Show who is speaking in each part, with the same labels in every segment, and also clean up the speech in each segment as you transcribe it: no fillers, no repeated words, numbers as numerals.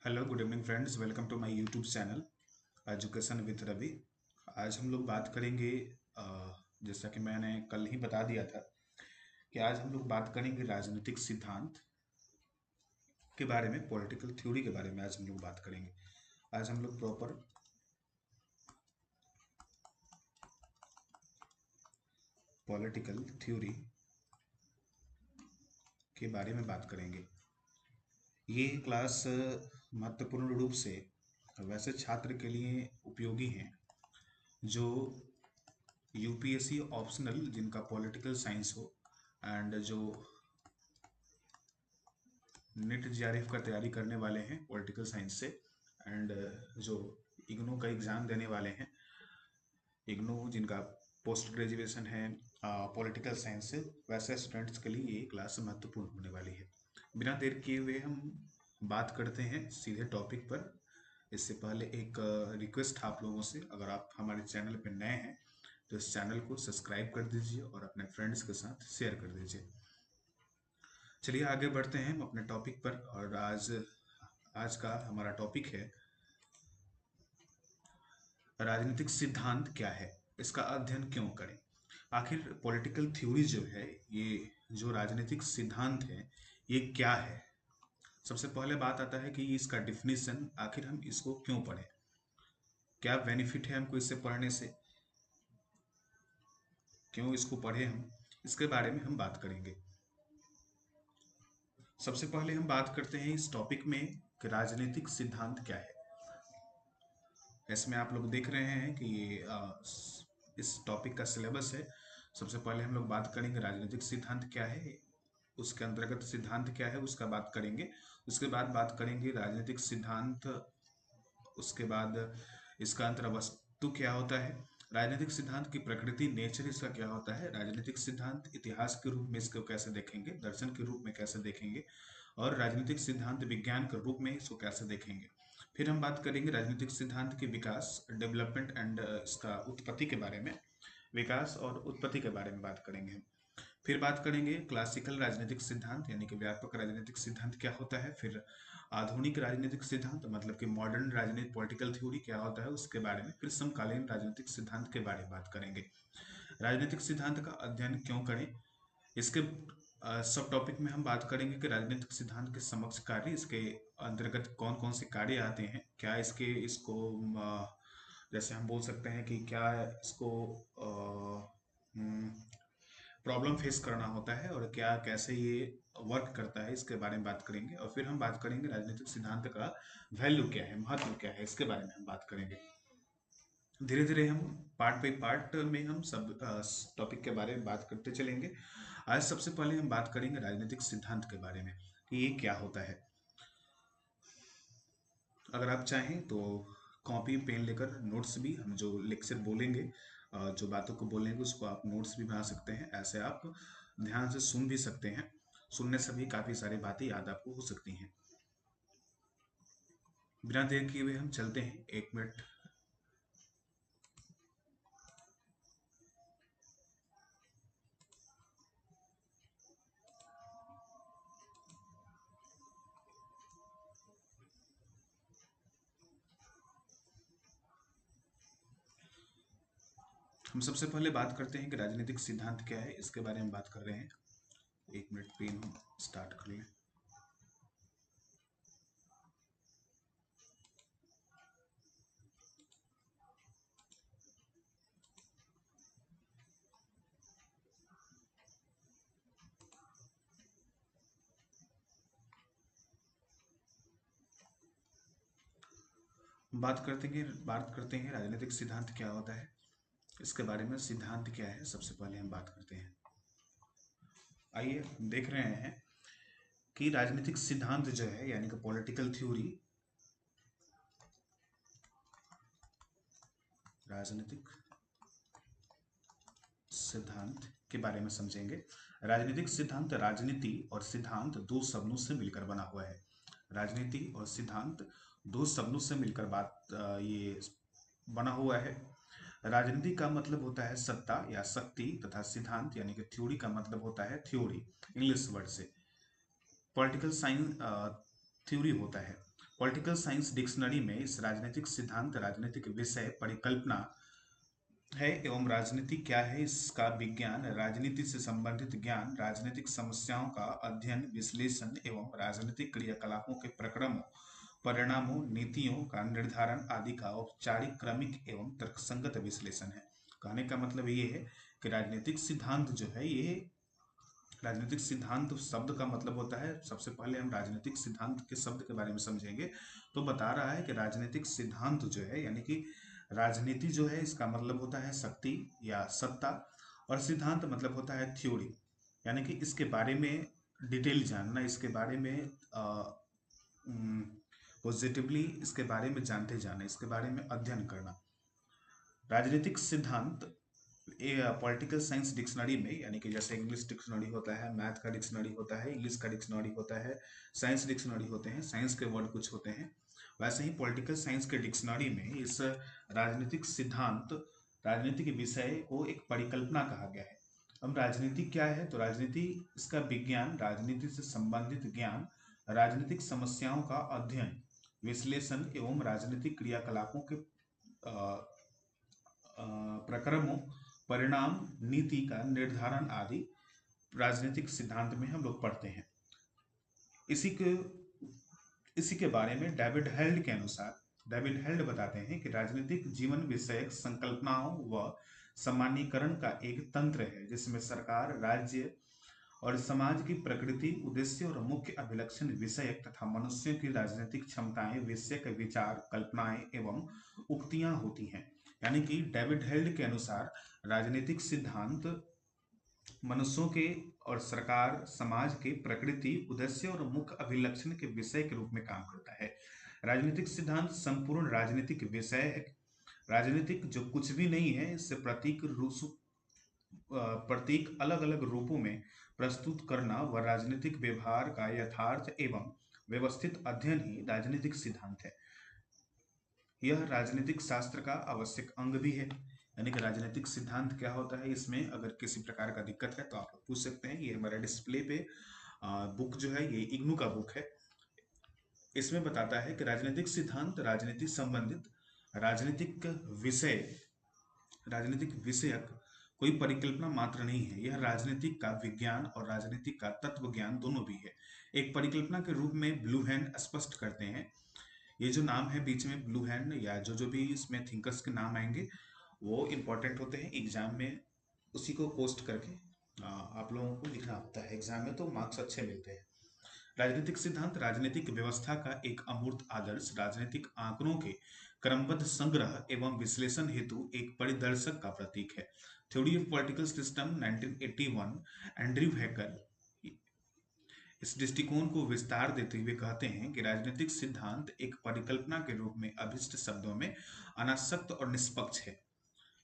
Speaker 1: Hello good evening friends, welcome to my YouTube channel education with Ravi. आज हम लोग बात करेंगे अ, जैसा कि मैंने कल ही बता दिया था कि आज हम लोग बात करेंगे राजनीतिक सिद्धांत के बारे में, पॉलिटिकल थ्योरी के बारे में आज हम लोग बात करेंगे। आज हम लोग प्रॉपर पॉलिटिकल थ्योरी के बारे में बात करेंगे। ये क्लास महत्वपूर्ण रूप से वैसे छात्र के लिए उपयोगी हैं जो यूपीएससी ऑप्शनल, जिनका पॉलिटिकल साइंस हो, एंड जो नेट जेआरएफ का तैयारी करने वाले हैं पॉलिटिकल साइंस से, एंड जो इग्नू का एग्ज़ाम देने वाले हैं, इग्नू जिनका पोस्ट ग्रेजुएशन है पॉलिटिकल साइंस से, वैसे स्टूडेंट्स के लिए ये क्लास महत्वपूर्ण होने वाली है। बिना देर किए हुए हम बात करते हैं सीधे टॉपिक पर। इससे पहले एक रिक्वेस्ट आप लोगों से, अगर आप हमारे चैनल पर नए हैं तो इस चैनल को सब्सक्राइब कर दीजिए और अपने फ्रेंड्स के साथ शेयर कर दीजिए। चलिए आगे बढ़ते हैं हम अपने टॉपिक पर। और आज आज का हमारा टॉपिक है राजनीतिक सिद्धांत क्या है, इसका अध्ययन क्यों करें। आखिर पॉलिटिकल थ्योरी जो है, ये जो राजनीतिक सिद्धांत है, ये क्या है। सबसे पहले बात आता है कि इसका डिफिनीशन, आखिर हम इसको क्यों पढ़ें, क्या बेनिफिट है हमको इससे पढ़ने से, क्यों इसको पढ़े हम, इसके बारे में हम बात करेंगे। सबसे पहले हम बात करते हैं इस टॉपिक में कि राजनीतिक सिद्धांत क्या है। इसमें आप लोग देख रहे हैं कि ये इस टॉपिक का सिलेबस है। सबसे पहले हम लोग बात करेंगे राजनीतिक सिद्धांत क्या है, उसके अंतर्गत सिद्धांत क्या है उसका बात करेंगे। उसके बाद बात करेंगे राजनीतिक सिद्धांत, उसके बाद इसका अंतर्वस्तु क्या होता है, राजनीतिक सिद्धांत की प्रकृति, नेचर इसका क्या होता है, राजनीतिक सिद्धांत इतिहास के रूप में इसको कैसे देखेंगे, दर्शन के रूप में कैसे देखेंगे, और राजनीतिक सिद्धांत विज्ञान के रूप में इसको कैसे देखेंगे। फिर हम बात करेंगे राजनीतिक सिद्धांत के विकास, डेवलपमेंट एंड इसका उत्पत्ति के बारे में, विकास और उत्पत्ति के बारे में बात करेंगे। फिर बात करेंगे क्लासिकल राजनीतिक सिद्धांत यानी कि व्यापक राजनीतिक सिद्धांत क्या होता है। फिर आधुनिक राजनीतिक सिद्धांत मतलब कि मॉडर्न राजनीतिक पॉलिटिकल थ्योरी क्या होता है उसके बारे में। फिर समकालीन राजनीतिक सिद्धांत के बारे में बात करेंगे। राजनीतिक सिद्धांत का अध्ययन क्यों करें, इसके सब टॉपिक में हम बात करेंगे कि राजनीतिक सिद्धांत के समक्ष कार्य, इसके अंतर्गत कौन कौन से कार्य आते हैं, क्या इसको जैसे हम बोल सकते हैं कि क्या इसको प्रॉब्लम फेस करना होता है और क्या कैसे ये वर्क करता है, इसके बारे में बात करेंगे। और फिर हम बात करेंगे राजनीतिक सिद्धांत का वैल्यू क्या है, महत्व क्या है, इसके बारे में हम बात करेंगे। धीरे धीरे हम पार्ट बाई पार्ट में हम सब टॉपिक के बारे में बात करते चलेंगे। आज सबसे पहले हम बात करेंगे राजनीतिक सिद्धांत के बारे में कि ये क्या होता है। अगर आप चाहें तो कॉपी पेन लेकर नोट्स भी, हम जो लेक्चर बोलेंगे, जो बातों को बोलेंगे उसको आप नोट्स भी बना सकते हैं। ऐसे आप ध्यान से सुन भी सकते हैं, सुनने से भी काफ़ी सारी बातें याद आपको हो सकती हैं। बिना देर किए हुए हम चलते हैं, 1 मिनट। हम सबसे पहले बात करते हैं कि राजनीतिक सिद्धांत क्या है, इसके बारे में बात कर रहे हैं। 1 मिनट पेन हम स्टार्ट कर लें। बात करते हैं राजनीतिक सिद्धांत क्या होता है, इसके बारे में। सिद्धांत क्या है सबसे पहले हम बात करते हैं। आइए देख रहे हैं कि राजनीतिक सिद्धांत जो है यानी कि पॉलिटिकल थ्योरी, राजनीतिक सिद्धांत के बारे में समझेंगे। राजनीतिक सिद्धांत, राजनीति और सिद्धांत दो शब्दों से मिलकर बना हुआ है। राजनीति और सिद्धांत दो शब्दों से मिलकर ये बना हुआ है। राजनीति का मतलब होता है सत्ता या शक्ति, तथा सिद्धांत यानी कि थ्योरी का मतलब होता है थ्योरी, इंग्लिश वर्ड से। पॉलिटिकल साइंस थ्योरी होता है। पॉलिटिकल साइंस डिक्शनरी में इस राजनीतिक सिद्धांत राजनीतिक विषय परिकल्पना है एवं राजनीति क्या है इसका विज्ञान, राजनीति से संबंधित ज्ञान, राजनीतिक समस्याओं का अध्ययन विश्लेषण एवं राजनीतिक क्रियाकलापों के प्रक्रमों परिणामों नीतियों का निर्धारण आदि का औपचारिक क्रमिक एवं तर्कसंगत विश्लेषण है। कहने का मतलब ये है कि राजनीतिक सिद्धांत जो है ये राजनीतिक सिद्धांत शब्द का मतलब होता है, सबसे पहले हम राजनीतिक सिद्धांत के शब्द के बारे में समझेंगे। तो बता रहा है कि राजनीतिक सिद्धांत जो है यानी कि राजनीति जो है इसका मतलब होता है शक्ति या सत्ता, और सिद्धांत मतलब होता है थ्योरी, यानी कि इसके बारे में डिटेल जानना, इसके बारे में पॉजिटिवली इसके बारे में जानते जाना, इसके बारे में अध्ययन करना। राजनीतिक सिद्धांत पॉलिटिकल साइंस डिक्शनरी में, यानी कि जैसे इंग्लिश डिक्शनरी होता है, मैथ का डिक्शनरी होता है, इंग्लिश का डिक्शनरी होता है, साइंस डिक्शनरी होते हैं, साइंस के वर्ड कुछ होते हैं, वैसे ही पॉलिटिकल साइंस के डिक्शनरी में इस राजनीतिक सिद्धांत राजनीतिक विषय को एक परिकल्पना कहा गया है। अब राजनीति क्या है? तो राजनीति इसका विज्ञान, राजनीति से संबंधित ज्ञान, राजनीतिक समस्याओं का अध्ययन विश्लेषण एवं राजनीतिक क्रियाकलापों के प्रक्रमों परिणाम नीति का निर्धारण आदि राजनीतिक सिद्धांत में हम लोग पढ़ते हैं। इसी के बारे में डेविड हेल्ड के अनुसार, डेविड हेल्ड बताते हैं कि राजनीतिक जीवन विषयक संकल्पनाओं व सामान्यीकरण का एक तंत्र है जिसमें सरकार, राज्य और समाज की प्रकृति, उद्देश्य और मुख्य अभिलक्षण विषयक तथा मनुष्यों की राजनीतिक क्षमताएं विषयक विचार, कल्पनाएं एवं उक्तियां होती हैं। यानी कि डेविड हेल्ड के अनुसार राजनीतिक सिद्धांत मनुष्यों के और सरकार, समाज के प्रकृति, उद्देश्य और मुख्य अभिलक्षण के विषय के रूप में काम करता है। राजनीतिक सिद्धांत संपूर्ण राजनीतिक विषय है। राजनीतिक जो कुछ भी नहीं है, इससे प्रतीक अलग अलग रूपों में प्रस्तुत करना व राजनीतिक व्यवहार का यथार्थ एवं व्यवस्थित अध्ययन ही राजनीतिक सिद्धांत है। यह राजनीतिक शास्त्र का आवश्यक अंग भी है। यानी कि राजनीतिक सिद्धांत क्या होता है, इसमें अगर किसी प्रकार का दिक्कत है तो आप लोग पूछ सकते हैं। ये हमारा डिस्प्ले पे बुक जो है ये इग्नू का बुक है। इसमें बताता है कि राजनीतिक सिद्धांत राजनीति संबंधित राजनीतिक विषयक कोई परिकल्पना मात्र नहीं है। यह राजनीतिक का विज्ञान और राजनीतिक का तत्व ज्ञान दोनों भी है। एक परिकल्पना के रूप में ब्लू हैंड स्पष्ट करते हैं। ये जो नाम है बीच में ब्लू हैंड या जो भी इसमें थिंकर्स के नाम आएंगे वो इंपॉर्टेंट होते हैं एग्जाम में, उसी को पोस्ट करके आप लोगों को लिखना होता है एग्जाम में, तो मार्क्स अच्छे मिलते हैं। राजनीतिक सिद्धांत राजनीतिक व्यवस्था का एक अमूर्त आदर्श, राजनीतिक आंकड़ों के क्रमबद्ध संग्रह एवं विश्लेषण हेतु एक परिदर्शक का प्रतीक है। Theory of political system 1981, Andrew hacker इस दृष्टिकोण को विस्तार देते हुए कहते हैं कि राजनीतिक सिद्धांत एक परिकल्पना के रूप में अभिष्ट शब्दों में अनासक्त और निष्पक्ष है।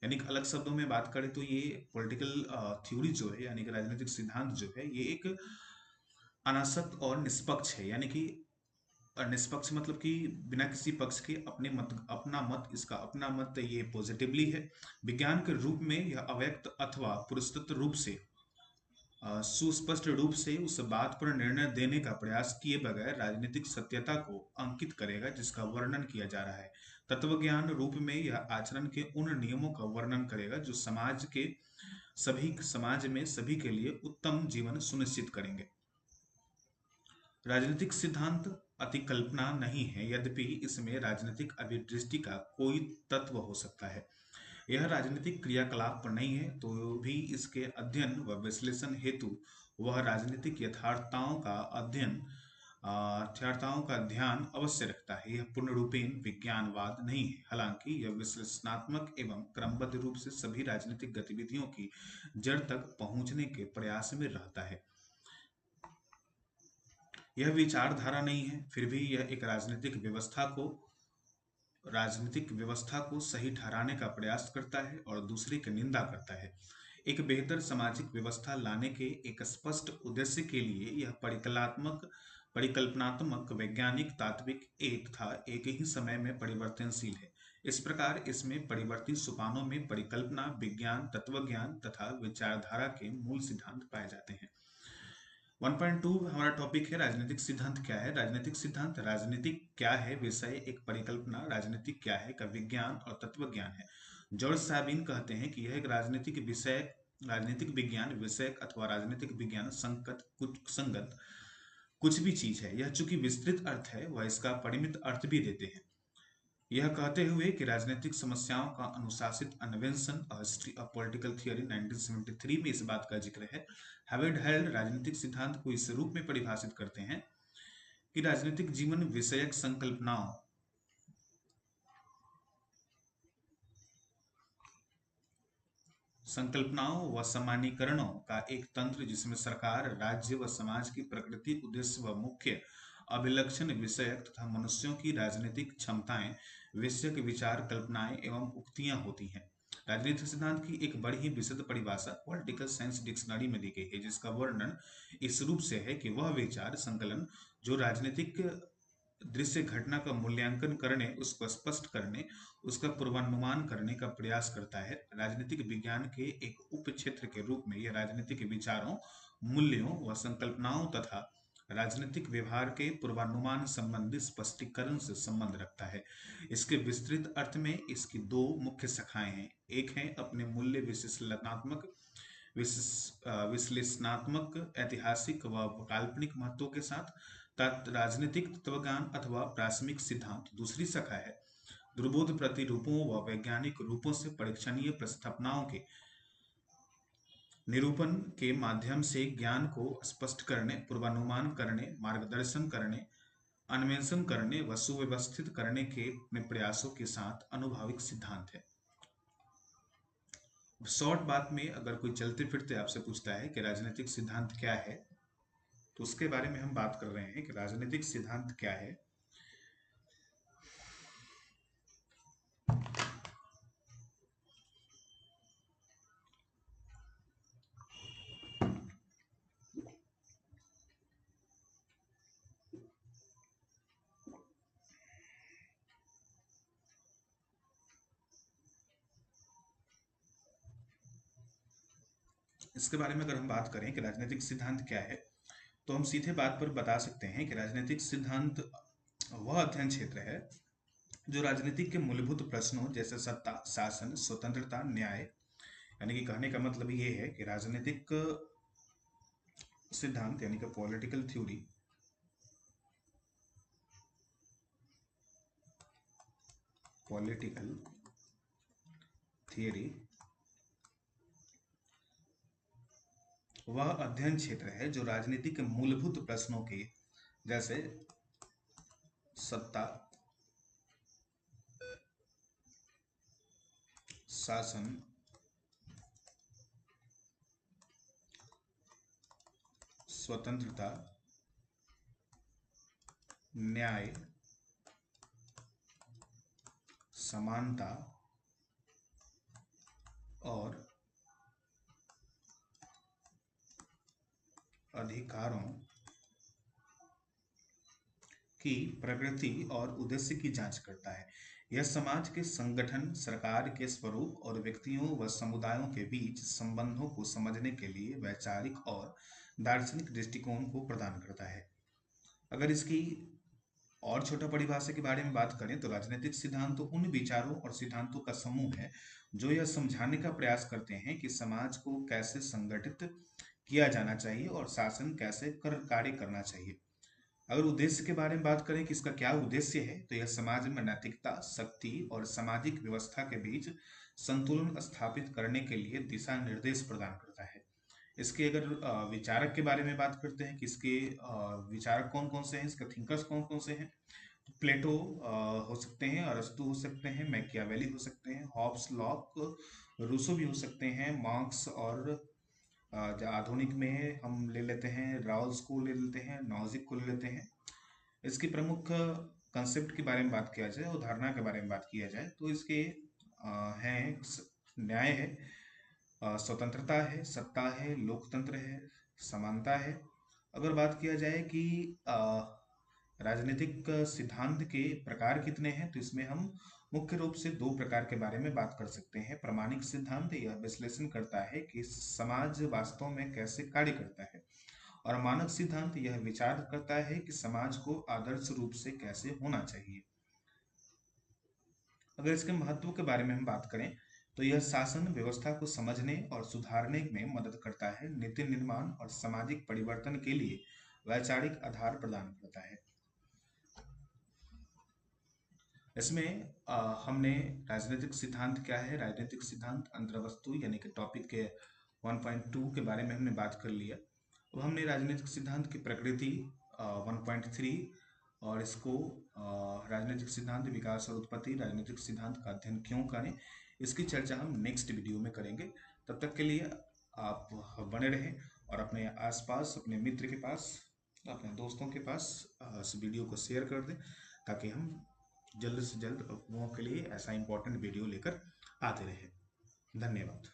Speaker 1: यानी कि अलग शब्दों में बात करें तो ये पॉलिटिकल थ्योरी जो है, यानी कि राजनीतिक सिद्धांत जो है, ये एक अनासक्त और निष्पक्ष है। यानी कि निष्पक्ष मतलब कि बिना किसी पक्ष के अपना मत, इसका अपना मत ये पॉजिटिवली है। विज्ञान के रूप में यह अव्यक्त अथवा पुरस्कृत रूप से सुस्पष्ट रूप से उस बात पर निर्णय देने का प्रयास किए बगैर राजनीतिक सत्यता को अंकित करेगा जिसका वर्णन किया जा रहा है। तत्वज्ञान रूप में यह आचरण के उन नियमों का वर्णन करेगा जो समाज में सभी के लिए उत्तम जीवन सुनिश्चित करेंगे। राजनीतिक सिद्धांत अतिकल्पना नहीं है, यद्यपि इसमें राजनीतिक अभिदृष्टि का कोई तत्व हो सकता है। यह राजनीतिक क्रियाकलाप पर नहीं है, तो भी इसके अध्ययन व विश्लेषण हेतु वह राजनीतिक यथार्थताओं का ध्यान अवश्य रखता है। यह पूर्ण रूपेण विज्ञानवाद नहीं है, हालांकि यह विश्लेषणात्मक एवं क्रमबद्ध रूप से सभी राजनीतिक गतिविधियों की जड़ तक पहुंचने के प्रयास में रहता है। यह विचारधारा नहीं है, फिर भी यह एक राजनीतिक व्यवस्था को सही ठहराने का प्रयास करता है और दूसरे की निंदा करता है। एक बेहतर सामाजिक व्यवस्था लाने के एक स्पष्ट उद्देश्य के लिए यह परिकल्पनात्मक, वैज्ञानिक, तात्विक एक ही समय में परिवर्तनशील है। इस प्रकार इसमें परिवर्तित सोपानों में परिकल्पना, विज्ञान, तत्वज्ञान तथा विचारधारा के मूल सिद्धांत पाए जाते हैं। 1.2 हमारा टॉपिक है राजनीतिक सिद्धांत क्या है। राजनीतिक सिद्धांत, राजनीतिक क्या है विषय, एक परिकल्पना, राजनीतिक क्या है का विज्ञान और तत्व ज्ञान है। जॉर्ज साबिन कहते हैं कि यह एक राजनीतिक विषय, राजनीतिक विज्ञान विषयक अथवा राजनीतिक विज्ञान संगत कुछ भी चीज है। यह चूंकि विस्तृत अर्थ है, वह इसका परिमित अर्थ भी देते हैं। यह कहते हुए कि राजनीतिक समस्याओं का अनुशासित अन्वेषण, हिस्ट्री ऑफ पॉलिटिकल थियरी 1973 में इस बात का जिक्र है। हैवर्ड हेल्ड राजनीतिक सिद्धांत को इस रूप में परिभाषित करते हैं कि राजनीतिक जीवन विषयक संकल्पनाओं व सामान्यीकरणों का एक तंत्र जिसमें सरकार, राज्य व समाज की प्रकृति, उद्देश्य व मुख्य अभिलक्षण विषयक तथा मनुष्यों की राजनीतिक क्षमताएं, विषयक विचार, कल्पनाएं एवं उक्तियां होती हैं। राजनीतिक सिद्धांत की एक बड़ी ही विशद परिभाषा पॉलिटिकल साइंस डिक्शनरी में दी गई है, जिसका वर्णन इस रूप से है कि वह विचार संकलन जो राजनीतिक दृश्य घटना का मूल्यांकन करने, उसको स्पष्ट करने, उसका पूर्वानुमान करने का प्रयास करता है। राजनीतिक विज्ञान के एक उप क्षेत्र के रूप में यह राजनीतिक विचारों, मूल्यों व संकल्पनाओं तथा राजनीतिक व्यवहार के पूर्वानुमान संबंधी स्पष्टीकरण से संबंध रखता है। इसके विस्तृत अर्थ में इसकी दो मुख्य शाखाएं हैं। एक है अपने मूल्य विश्लेषणात्मक, ऐतिहासिक व काल्पनिक महत्व के साथ राजनीतिक तत्वज्ञान अथवा प्राथमिक सिद्धांत। दूसरी शाखा है दुर्बोध प्रतिरूपों व वैज्ञानिक रूपों से परीक्षणीय प्रस्थापनाओं के निरूपण के माध्यम से ज्ञान को स्पष्ट करने, पूर्वानुमान करने, मार्गदर्शन करने, अन्वेषण करने व सुव्यवस्थित करने के अपने प्रयासों के साथ अनुभाविक सिद्धांत है। शॉर्ट बात में अगर कोई चलते फिरते आपसे पूछता है कि राजनीतिक सिद्धांत क्या है, तो उसके बारे में हम बात कर रहे हैं कि राजनीतिक सिद्धांत क्या है। इसके बारे में अगर हम बात करें कि राजनीतिक सिद्धांत क्या है, तो हम सीधे बात पर बता सकते हैं कि राजनीतिक सिद्धांत वह अध्ययन क्षेत्र है जो राजनीतिक के मूलभूत प्रश्नों जैसे सत्ता, शासन, स्वतंत्रता, न्याय, यानी कि कहने का मतलब ये है कि राजनीतिक सिद्धांत यानी कि पॉलिटिकल थियरी वह अध्ययन क्षेत्र है जो राजनीति के मूलभूत प्रश्नों के जैसे सत्ता, शासन, स्वतंत्रता, न्याय, समानता और अधिकारों की प्रकृति और उद्देश्य की जांच करता है। यह समाज के संगठन, सरकार के स्वरूप और व्यक्तियों व समुदायों के बीच संबंधों को समझने के लिए वैचारिक और दार्शनिक दृष्टिकोण को प्रदान करता है। अगर इसकी और छोटा परिभाषा के बारे में बात करें तो राजनीतिक सिद्धांत उन विचारों और सिद्धांतों का समूह है जो यह समझाने का प्रयास करते हैं कि समाज को कैसे संगठित किया जाना चाहिए और शासन कैसे कार्य करना चाहिए। अगर उद्देश्य के बारे में बात करें कि इसका क्या उद्देश्य है, तो यह समाज में नैतिकता, शक्ति और सामाजिक व्यवस्था के बीच संतुलन स्थापित करने के लिए दिशा निर्देश प्रदान करता है। इसके अगर विचारक के बारे में बात करते हैं कि इसके विचारक कौन कौन से हैं, इसके थिंकर्स कौन कौन से हैं, तो प्लेटो हो सकते हैं, अरस्तु हो सकते हैं, मैकियावेली हो सकते हैं, हॉब्स, लॉक, रूसो भी हो सकते हैं, मार्क्स, और आधुनिक में हम ले लेते हैं राउल्स को ले लेते हैं, नॉजिक को ले लेते हैं। इसकी प्रमुख कंसेप्ट के बारे में बात किया जाए, उदाहरणा के बारे में बात किया जाए, तो इसके हैं न्याय है, स्वतंत्रता है, सत्ता है, लोकतंत्र है, समानता है। अगर बात किया जाए कि राजनीतिक सिद्धांत के प्रकार कितने हैं, तो इसमें हम मुख्य रूप से दो प्रकार के बारे में बात कर सकते हैं। प्रामाणिक सिद्धांत यह विश्लेषण करता है कि समाज वास्तव में कैसे कार्य करता है और मानक सिद्धांत यह विचार करता है कि समाज को आदर्श रूप से कैसे होना चाहिए। अगर इसके महत्व के बारे में हम बात करें तो यह शासन व्यवस्था को समझने और सुधारने में मदद करता है, नीति निर्माण और सामाजिक परिवर्तन के लिए वैचारिक आधार प्रदान करता है। इसमें हमने राजनीतिक सिद्धांत क्या है, राजनीतिक सिद्धांत अंतर्वस्तु यानी कि टॉपिक के 1.2 के बारे में हमने बात कर लिया। अब हमने राजनीतिक सिद्धांत की प्रकृति 1.3 और इसको राजनीतिक सिद्धांत विकास और उत्पत्ति, राजनीतिक सिद्धांत का अध्ययन क्यों करें, इसकी चर्चा हम नेक्स्ट वीडियो में करेंगे। तब तक के लिए आप बने रहें और अपने आसपास, अपने मित्र के पास, अपने दोस्तों के पास इस वीडियो को शेयर कर दें, ताकि हम जल्द से जल्द लोगों के लिए ऐसा इंपॉर्टेंट वीडियो लेकर आते रहे। धन्यवाद।